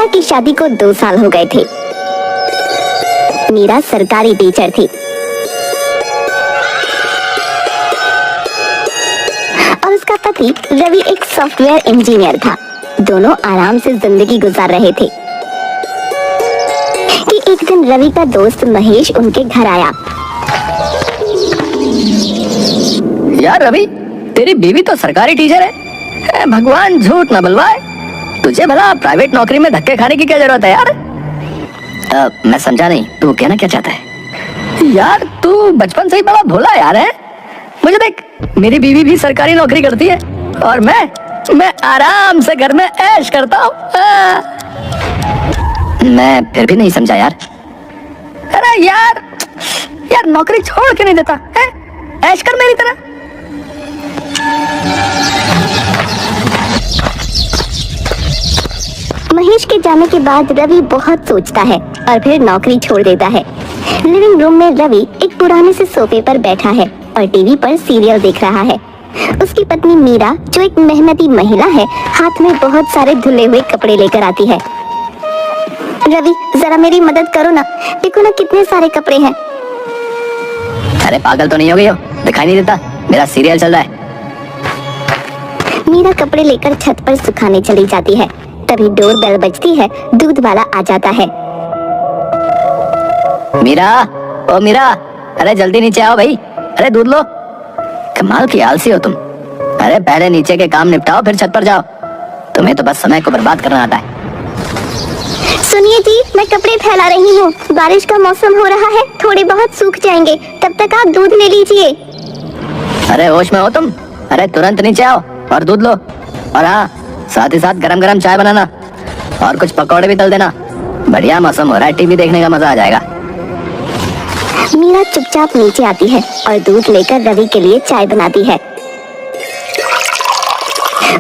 मीरा की शादी को 2 साल हो गए थे। मीरा सरकारी टीचर थी और उसका पति रवि एक सॉफ्टवेयर इंजीनियर था। दोनों आराम से जिंदगी गुजार रहे थे कि एक दिन रवि का दोस्त महेश उनके घर आया। यार रवि, तेरी बीवी तो सरकारी टीचर है। भगवान झूठ न बुलवाए, तुझे भला प्राइवेट नौकरी में धक्के खाने की क्या जरूरत है यार? मैं समझा नहीं, तू कहना क्या चाहता है? यार तू बचपन से ही बड़ा भोला यार है। मुझे देख, मेरी बीवी भी सरकारी नौकरी करती है और मैं आराम से घर में ऐश करता हूँ। मैं फिर भी नहीं समझा यार। अरे यार नौकरी छोड़ के नहीं देता है? ऐश कर मेरी तरह। महेश के जाने के बाद रवि बहुत सोचता है और फिर नौकरी छोड़ देता है। लिविंग रूम में रवि एक पुराने से सोफे पर बैठा है और टीवी पर सीरियल देख रहा है। उसकी पत्नी मीरा, जो एक मेहनती महिला है, हाथ में बहुत सारे धुले हुए कपड़े लेकर आती है। रवि, जरा मेरी मदद करो ना, देखो ना कितने सारे कपड़े हैं। अरे पागल तो नहीं हो गई हो? दिखाई नहीं देता? मेरा सीरियल चल रहा है। मीरा कपड़े लेकर छत पर सुखाने चली जाती है। तभी डोर बेल बजती है। दूध वाला आ जाता है। मीरा, ओ मीरा, अरे जल्दी नीचे आओ भाई। अरे दूध लो। कमाल की आलसी हो तुम। अरे पहले नीचे के काम निपटाओ फिर छत पर जाओ। तुम्हें तो बस समय को बर्बाद करना आता है। सुनिए जी, मैं कपड़े फैला रही हूँ। बारिश का मौसम हो रहा है, थोड़े बहुत सूख जाएंगे, तब तक आप दूध ले लीजिए। अरे होश में हो तुम? अरे तुरंत नीचे आओ और दूध लो। और हाँ, साथ ही साथ गरम गरम चाय बनाना और कुछ पकौड़े भी तल देना। बढ़िया मौसम हो रहा है, टीवी देखने का मजा आ जाएगा। मीरा चुपचाप नीचे आती है और दूध लेकर रवि के लिए चाय बनाती है।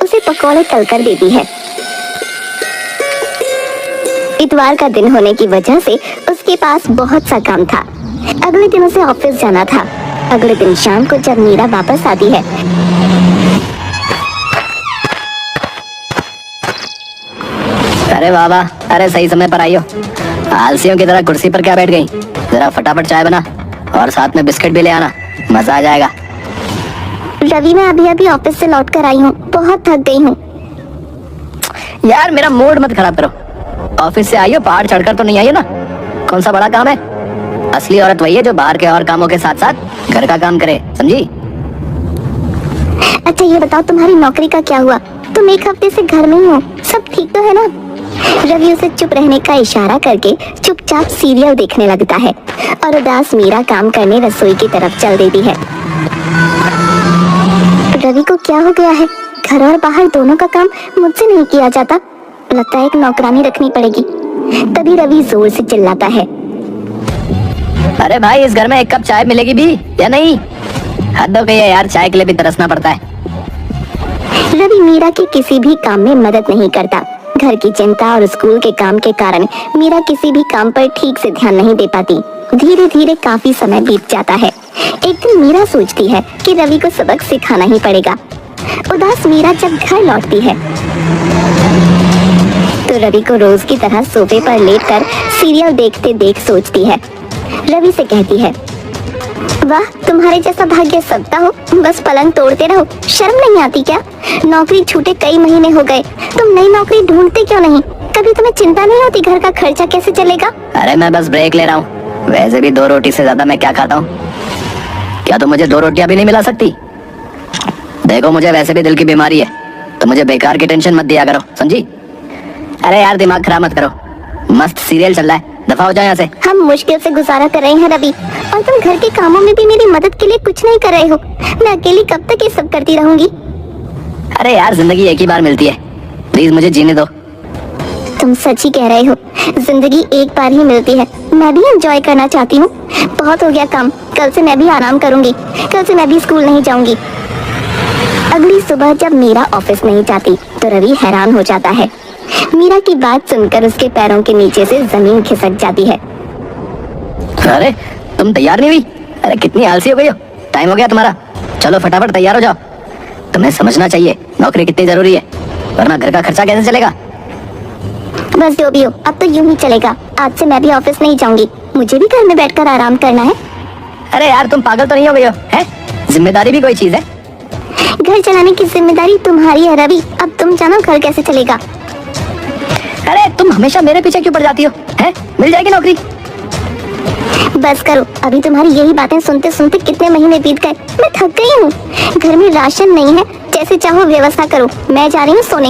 उसे पकौड़े तलकर देती है। इतवार का दिन होने की वजह से उसके पास बहुत सा काम था। अगले दिन उसे ऑफिस जाना था। अगले दिन शाम को जब मीरा वापस आती है, अरे वाह वाह, अरे सही समय पर आई हो। आलसियों की तरह कुर्सी पर क्या बैठ गई? जरा फटाफट चाय बना और साथ में बिस्किट भी ले आना, मजा आ जाएगा। रवि, मैं अभी अभी ऑफिस से लौट कर आई हूँ, बहुत थक गई हूँ। यार मेरा मूड मत खराब करो। ऑफिस से आई हो, पहाड़ चढ़कर तो नहीं आई हो ना? कौन सा बड़ा काम है? असली औरत वही है जो बाहर के और कामों के साथ साथ घर का काम करे, समझी? अच्छा ये बताओ, तुम्हारी नौकरी का क्या हुआ? तुम 1 हफ्ते से घर में ही हो, सब ठीक तो है ना? रवि उसे चुप रहने का इशारा करके चुपचाप सीरियल देखने लगता है और उदास मीरा काम करने रसोई की तरफ चल देती है। रवि को क्या हो गया है? घर और बाहर दोनों का काम मुझसे नहीं किया जाता। लगता है एक नौकरानी रखनी पड़ेगी। तभी रवि जोर से चिल्लाता है, अरे भाई, इस घर में 1 कप चाय मिलेगी भी या नहीं? हद हो गई है यार, चाय के लिए भी तरसना पड़ता है। रवि मीरा के किसी भी काम में मदद नहीं करता। घर की चिंता और स्कूल के काम के कारण मीरा किसी भी काम पर ठीक से ध्यान नहीं दे पाती। धीरे धीरे काफी समय बीत जाता है। एक दिन मीरा सोचती है कि रवि को सबक सिखाना ही पड़ेगा। उदास मीरा जब घर लौटती है तो रवि को रोज की तरह सोफे पर लेटकर सीरियल देखते देख सोचती है। रवि से कहती है, वाह, तुम्हारे जैसा भाग्य सबका हो, बस पलंग तोड़ते रहो, शर्म नहीं आती क्या? नौकरी छूटे कई महीने हो गए, तुम नई नौकरी ढूंढते क्यों नहीं? कभी तुम्हें चिंता नहीं होती घर का खर्चा कैसे चलेगा? अरे मैं बस ब्रेक ले रहा हूँ। वैसे भी 2 रोटी से ज्यादा मैं क्या खाता हूँ? क्या तुम मुझे 2 रोटियां भी नहीं मिला सकती? देखो, मुझे वैसे भी दिल की बीमारी है, तो मुझे बेकार की टेंशन मत दिया करो, समझी? अरे यार दिमाग खराब मत करो, मस्त सीरियल चल रहा है, दफा हो जाओ यहाँ से। हम मुश्किल से गुजारा कर रहे हैं रवि, और तुम घर के कामों में भी मेरी मदद के लिए कुछ नहीं कर रहे हो। मैं अकेली कब तक ये सब करती रहूंगी? अरे यार, जिंदगी एक ही बार मिलती है, प्लीज मुझे जीने दो। तुम सच ही कह रहे हो, जिंदगी एक बार ही मिलती है। मैं भी एंजॉय करना चाहती हूँ। बहुत हो गया काम, कल से मैं भी आराम करूंगी। कल से मैं भी स्कूल नहीं जाऊंगी। अगली सुबह जब मीरा ऑफिस नहीं जाती तो रवि हैरान हो जाता है। मीरा की बात सुनकर उसके पैरों के नीचे से जमीन खिसक जाती है। अरे तुम तैयार नहीं हुई? अरे कितनी आलसी हो गई हो। टाइम हो गया तुम्हारा, चलो फटाफट तैयार हो जाओ। तुम्हें समझना चाहिए नौकरी कितनी जरूरी है, वरना घर का खर्चा कैसे चलेगा। बस जो भी हो, अब तो यूं ही चलेगा। आज से मैं भी ऑफिस नहीं जाऊंगी, मुझे भी घर में बैठकर आराम करना है। अरे यार तुम पागल तो नहीं हो गई हो? हैं? जिम्मेदारी भी कोई चीज है। घर चलाने की जिम्मेदारी तुम्हारी है रवि, अब तुम जानो घर कैसे चलेगा। अरे तुम हमेशा मेरे पीछे क्यों पड़ जाती हो? हैं? मिल जाएगी नौकरी। बस करो, अभी तुम्हारी यही बातें सुनते सुनते कितने महीने बीत गए। मैं थक गई हूँ। घर में राशन नहीं है, जैसे चाहो व्यवस्था करो, मैं जा रही हूँ सोने।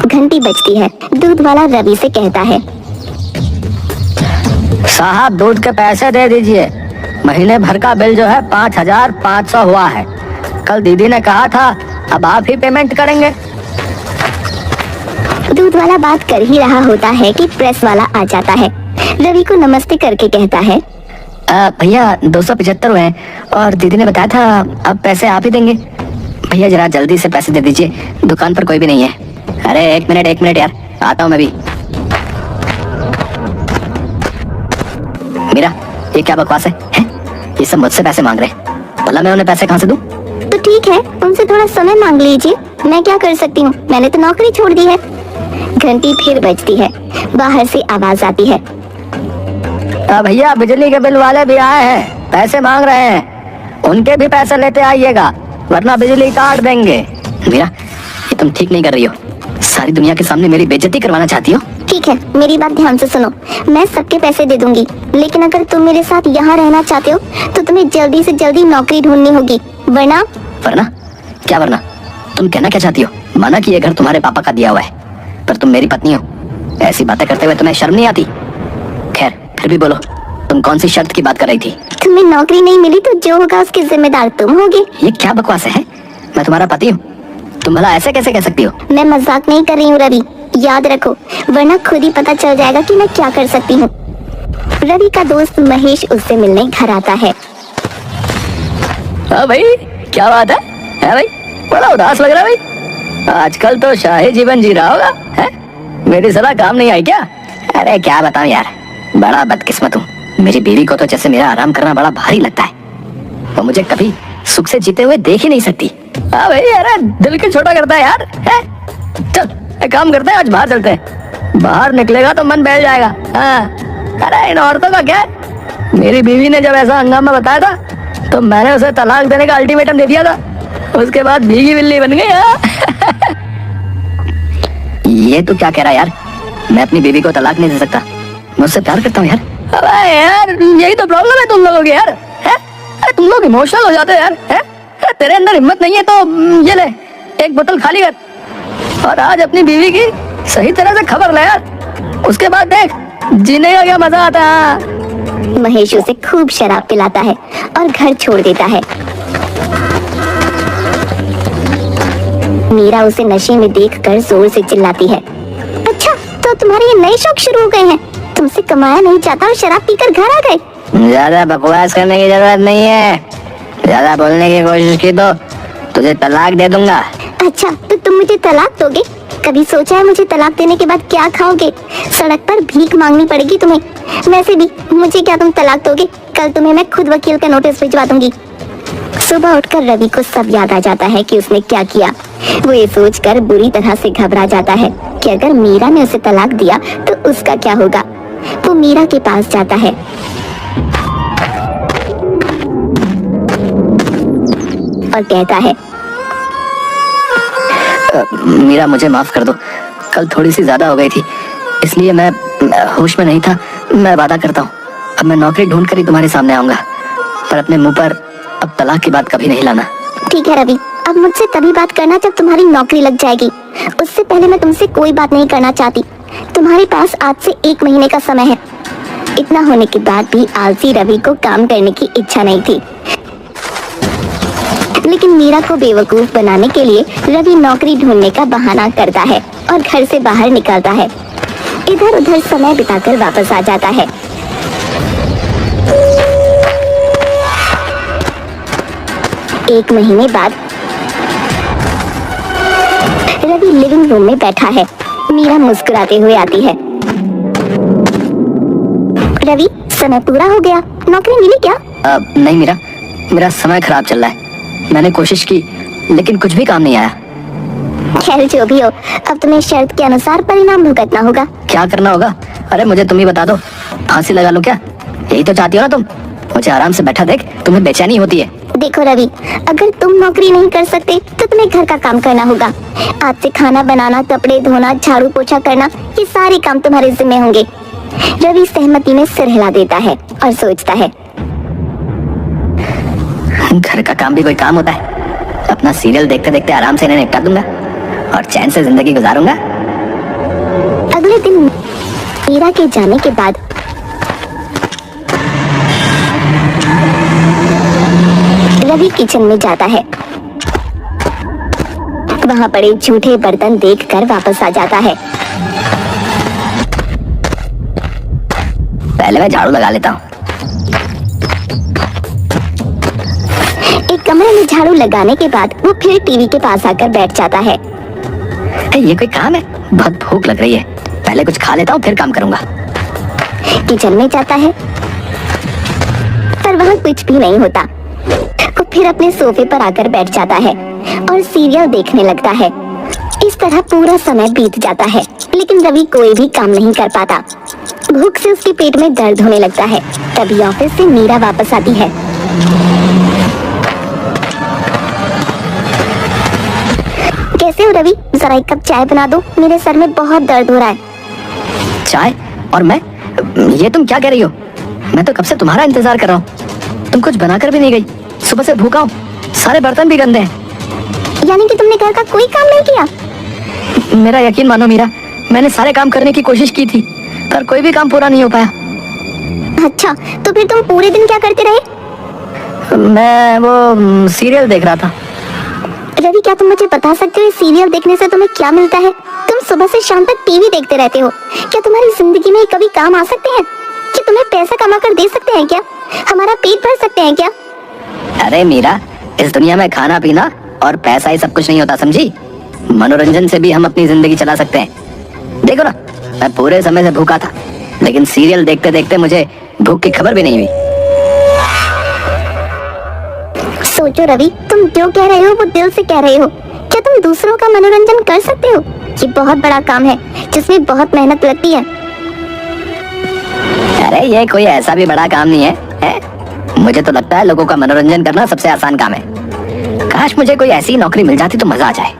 घंटी बजती है। दूध वाला रवि से कहता है, साहब दूध के पैसे दे दीजिए, महीने भर का बिल जो है 5,500 हुआ है। कल दीदी ने कहा था अब आप ही पेमेंट करेंगे। दूध वाला बात कर ही रहा होता है कि प्रेस वाला आ जाता है। रवि को नमस्ते करके कहता है, भैया 275 हुए हैं और दीदी ने बताया था अब पैसे आप ही देंगे। भैया जरा जल्दी से पैसे दे दीजिए, दुकान पर कोई भी नहीं है। अरे एक मिनट यार, आता हूँ मैं भी। मीरा ये क्या बकवास है? ये सब मुझसे पैसे मांग रहे हैं, भला मैं उन्हें पैसे कहाँ से दूं? तो ठीक है, उनसे थोड़ा समय मांग लीजिए, मैं क्या कर सकती हूँ, मैंने तो नौकरी छोड़ दी है। घंटी फिर बजती है। बाहर से आवाज आती है, भैया बिजली के बिल वाले भी आए हैं, पैसे मांग रहे हैं, उनके भी पैसे लेते आइएगा वरना बिजली काट देंगे। मीरा ये तुम ठीक नहीं कर रही हो, सारी दुनिया के सामने मेरी बेइज्जती करवाना चाहती हो। ठीक है, मेरी बात ध्यान से सुनो, मैं सबके पैसे दे दूंगी, लेकिन अगर तुम मेरे साथ यहाँ रहना चाहते हो तो तुम्हें जल्दी से जल्दी नौकरी ढूंढनी होगी, वरना। वरना क्या वरना? तुम कहना क्या चाहती हो? माना कि ये घर तुम्हारे पापा का दिया हुआ है, पर तुम मेरी पत्नी हो, ऐसी बातें करते हुए तुम्हें शर्म नहीं आती? खैर फिर भी बोलो, तुम कौन सी शर्त की बात कर रही थी? तुम्हें नौकरी नहीं मिली तो जो होगा उसके जिम्मेदार तुम होगे। ये क्या बकवास है? मैं तुम्हारा पति हूँ, तुम भला ऐसे कैसे कह सकती हो? मैं मजाक नहीं कर रही हूँ रवि, याद रखो, वरना खुद ही पता चल जाएगा कि मैं क्या कर सकती हूँ। रवि का दोस्त महेश उससे मिलने घर आता है। हाँ भाई क्या बात है भाई, बड़ा उदास लग रहा है भाई, आजकल तो शाही जीवन जी रहा होगा है? मेरी सलाह काम नहीं आई क्या? अरे क्या बताऊं यार, बड़ा बदकिस्मत हूँ, मेरी बीवी को तो जैसे मेरा आराम करना बड़ा भारी लगता है, वो मुझे कभी सुख से जीते हुए देख ही नहीं सकती। हाँ भाई यार, दिल क्यों छोटा करता है यार, है? चल एक काम करते हैं, आज बाहर चलते हैं, बाहर निकलेगा तो मन बहल जाएगा। हाँ अरे इन औरतों का क्या है, मेरी बीवी ने जब ऐसा हंगामा बताया था तो मैंने उसे तलाक देने का अल्टीमेटम दे दिया था, उसके बाद भीगी बिल्ली बन गई। ये तो क्या कह रहा है यार, मैं अपनी बीवी को तलाक नहीं दे सकता, मैं उससे प्यार करता हूँ यार। अबे यार यही तो प्रॉब्लम है तुम लोगों की यार, है? अरे तुम लोग इमोशनल हो जाते हो यार, है? अरे तेरे अंदर हिम्मत नहीं है तो ये ले एक बोतल खाली कर और आज अपनी बीवी की सही तरह से खबर ले यार, उसके बाद देख जीने का क्या मजा आता है। महेश उसे खूब शराब पिलाता है और घर छोड़ देता है। मीरा उसे नशे में देखकर जोर से चिल्लाती है, अच्छा तो तुम्हारे ये नए शौक शुरू हो गए हैं, तुमसे कमाया नहीं जाता और शराब पीकर घर आ गए। ज्यादा बकवास करने की जरूरत नहीं है, ज्यादा बोलने की कोशिश की तो तुझे तलाक दे दूंगा। अच्छा तो तुम मुझे तलाक दोगे? कभी सोचा है मुझे तलाक देने के बाद क्या खाओगे? सड़क पर भीख मांगनी पड़ेगी तुम्हें। वैसे भी मुझे क्या तुम तलाक दोगे? कल तुम्हें मैं खुद वकील का नोटिस भिजवा दूंगी। सुबह उठकर रवि को सब याद आ जाता है कि उसने क्या किया। वो ये सोचकर बुरी तरह से घबरा जाता है कि अगर मीरा ने उसे तलाक दिया तो उसका क्या होगा। वो मीरा के पास जाता है। और कहता है, मीरा मुझे माफ कर दो, कल थोड़ी सी ज्यादा हो गई थी, इसलिए मैं होश में नहीं था। मैं वादा करता हूँ अब मैं नौकरी ढूंढ कर ही तुम्हारे सामने आऊंगा, पर अपने मुंह पर अब तलाक की बात कभी नहीं लाना। ठीक है रवि, अब मुझसे तभी बात करना जब तुम्हारी नौकरी लग जाएगी, उससे पहले मैं तुमसे कोई बात नहीं करना चाहती। तुम्हारे पास आज से 1 महीने का समय है। इतना होने के बाद भी आलसी रवि को काम करने की इच्छा नहीं थी, लेकिन मीरा को बेवकूफ बनाने के लिए रवि नौकरी ढूंढने का बहाना करता है और घर से बाहर निकलता है। इधर उधर समय बिताकर वापस आ जाता है। एक महीने बाद रवि लिविंग रूम में बैठा है। मीरा मुस्कुराते हुए आती है। रवि समय पूरा हो गया, नौकरी मिली क्या? नहीं मीरा, मेरा समय खराब चल रहा है, मैंने कोशिश की लेकिन कुछ भी काम नहीं आया। खैर जो भी हो, अब तुम्हें शर्त के अनुसार परिणाम भुगतना होगा। क्या करना होगा? अरे मुझे तुम ही बता दो, फांसी लगा लूं क्या? यही तो चाहती हो ना तुम? मुझे आराम से बैठा देख तुम्हें बेचैनी होती है। देखो रवि, अगर तुम नौकरी नहीं कर सकते तो तुम्हें घर का काम करना होगा। आज से खाना बनाना, कपड़े धोना, झाड़ू पोछा करना, ये सारे काम तुम्हारे जिम्मे होंगे। रवि सहमति में सिर हिला देता है और सोचता है, घर का काम भी कोई काम होता है? अपना सीरियल देखते देखते आराम से इन्हें निपटा दूंगा और चैन से जिंदगी गुजारूंगा। अगले दिन मीरा के जाने के बाद रवि किचन में जाता है। वहां पड़े झूठे बर्तन देखकर वापस आ जाता है। पहले मैं झाड़ू लगा लेता हूँ। एक कमरे में झाड़ू लगाने के बाद वो फिर टीवी के पास आकर बैठ जाता है। ये कोई काम है? बहुत भूख लग रही है, पहले कुछ खा लेता हूँ फिर काम करूंगा। किचन में जाता है पर वहाँ कुछ भी नहीं होता। वो फिर अपने सोफे पर आकर बैठ जाता है और सीरियल देखने लगता है। इस तरह पूरा समय बीत जाता है लेकिन रवि कोई भी काम नहीं कर पाता। भूख से उसके पेट में दर्द होने लगता है। तभी ऑफिस से मीरा वापस आती है। कैसे हो रवि? जरा एक कप चाय बना दो, मेरे सर में बहुत दर्द हो रहा है। चाय? और मैं? ये तुम क्या कह रही हो? मैं तो कब से तुम्हारा इंतजार कर रहा हूँ, तुम कुछ बनाकर भी नहीं गई। सुबह से भूखा हूँ, सारे बर्तन भी गंदे हैं। यानी कि तुमने घर का कोई काम नहीं किया? मेरा यकीन मानो मीरा, मैंने सारे काम करने की कोशिश की थी पर कोई भी काम पूरा नहीं हो पाया। अच्छा, तो फिर तुम पूरे दिन क्या करते रहे? मैं वो सीरियल देख रहा था। रवि, क्या तुम मुझे बता सकते हो सीरियल देखने से तुम्हें क्या मिलता है? तुम सुबह से शाम तक टीवी देखते रहते हो। क्या तुम्हारी जिंदगी में कभी काम आ सकते हैं? कि तुम्हें पैसा कमा कर दे सकते हैं क्या? हमारा पेट भर सकते हैं क्या? अरे मीरा, इस दुनिया में खाना पीना और पैसा ही सब कुछ नहीं होता, समझी? मनोरंजन से भी हम अपनी जिंदगी चला सकते हैं। देखो ना, मैं पूरे समय से भूखा था लेकिन सीरियल देखते देखते मुझे भूख की खबर भी नहीं हुई। सोचो रवि, तुम जो कह रहे हो वो दिल से कह रहे हो। क्या तुम दूसरों का मनोरंजन कर सकते हो? ये बहुत बड़ा काम है जिसमें बहुत मेहनत लगती है। अरे ये कोई ऐसा भी बड़ा काम नहीं है? मुझे तो लगता है लोगों का मनोरंजन करना सबसे आसान काम है। काश मुझे कोई ऐसी नौकरी मिल जाती तो मजा आ जाए।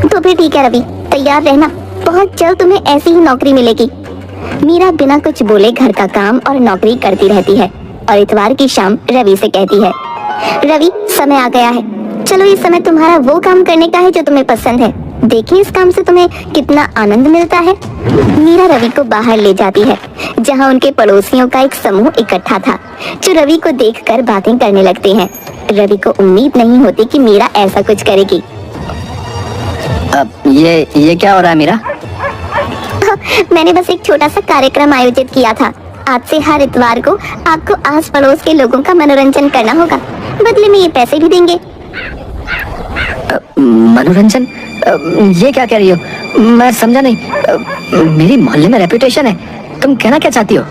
तो फिर ठीक है रवि, तैयार रहना, बहुत जल्द तुम्हें ऐसी ही नौकरी मिलेगी। मीरा बिना कुछ बोले घर का काम और नौकरी करती रहती है और इतवार की शाम रवि से कहती है, रवि समय आ गया है, चलो ये समय तुम्हारा वो काम करने का है जो तुम्हें पसंद है। देखिए इस काम से तुम्हें कितना आनंद मिलता है। मीरा रवि को बाहर ले जाती है जहाँ उनके पड़ोसियों का एक समूह इकट्ठा था जो रवि को देखकर बातें करने लगते हैं। रवि को उम्मीद नहीं होती कि मीरा ऐसा कुछ करेगी। अब ये क्या हो रहा है मीरा? मैंने बस एक छोटा सा कार्यक्रम आयोजित किया था। आज से हर इतवार को आपको आस पड़ोस के लोगों का मनोरंजन करना होगा, बदले में ये पैसे भी देंगे। मनोरंजन? ये क्या कह रही हो? मैं समझा नहीं। मेरी मोहल्ले में रेपुटेशन है, तुम कहना क्या चाहती हो?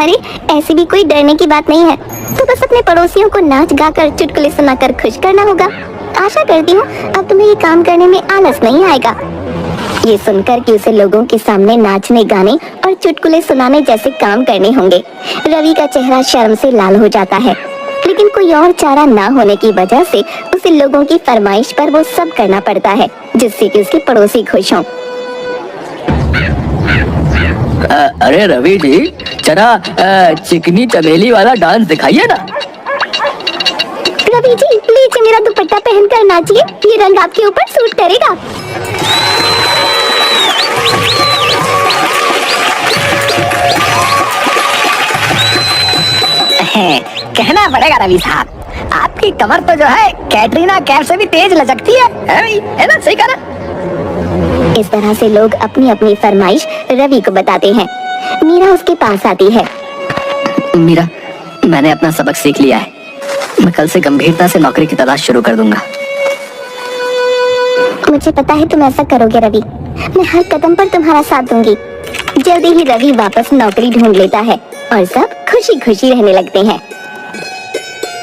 अरे ऐसी भी कोई डरने की बात नहीं है, तो बस अपने पड़ोसियों को नाच गा कर चुटकुले सुनाकर खुश करना होगा। आशा करती हूँ अब तुम्हें ये काम करने में आलस नहीं आएगा। ये सुनकर कि उसे लोगों के सामने नाचने, गाने और चुटकुले सुनाने जैसे काम करने होंगे, रवि का चेहरा शर्म से लाल हो जाता है। लेकिन कोई और चारा ना होने की वजह से उसे लोगों की फरमाइश पर वो सब करना पड़ता है जिससे कि उसके पड़ोसी खुश हों। अरे रवि जी, जरा चिकनी चमेली वाला डांस दिखाइए ना। रवि जी लीजिए मेरा दुपट्टा पहनकर नाचिए, ये रंग आपके ऊपर सूट करेगा। कहना पड़ेगा रवि साहब, आपकी कमर तो जो है कैटरीना कैफ से भी तेज लचकती है ना? सही कहा। इस तरह से लोग अपनी अपनी फरमाइश रवि को बताते हैं। मीरा उसके पास आती है। मीरा, मैंने अपना सबक सीख लिया है, मैं कल से गंभीरता से नौकरी की तलाश शुरू कर दूंगा। मुझे पता है तुम ऐसा करोगे रवि, मैं हर कदम पर तुम्हारा साथ दूंगी। जल्दी ही रवि वापस नौकरी ढूंढ लेता है और सब खुशी खुशी रहने लगते हैं।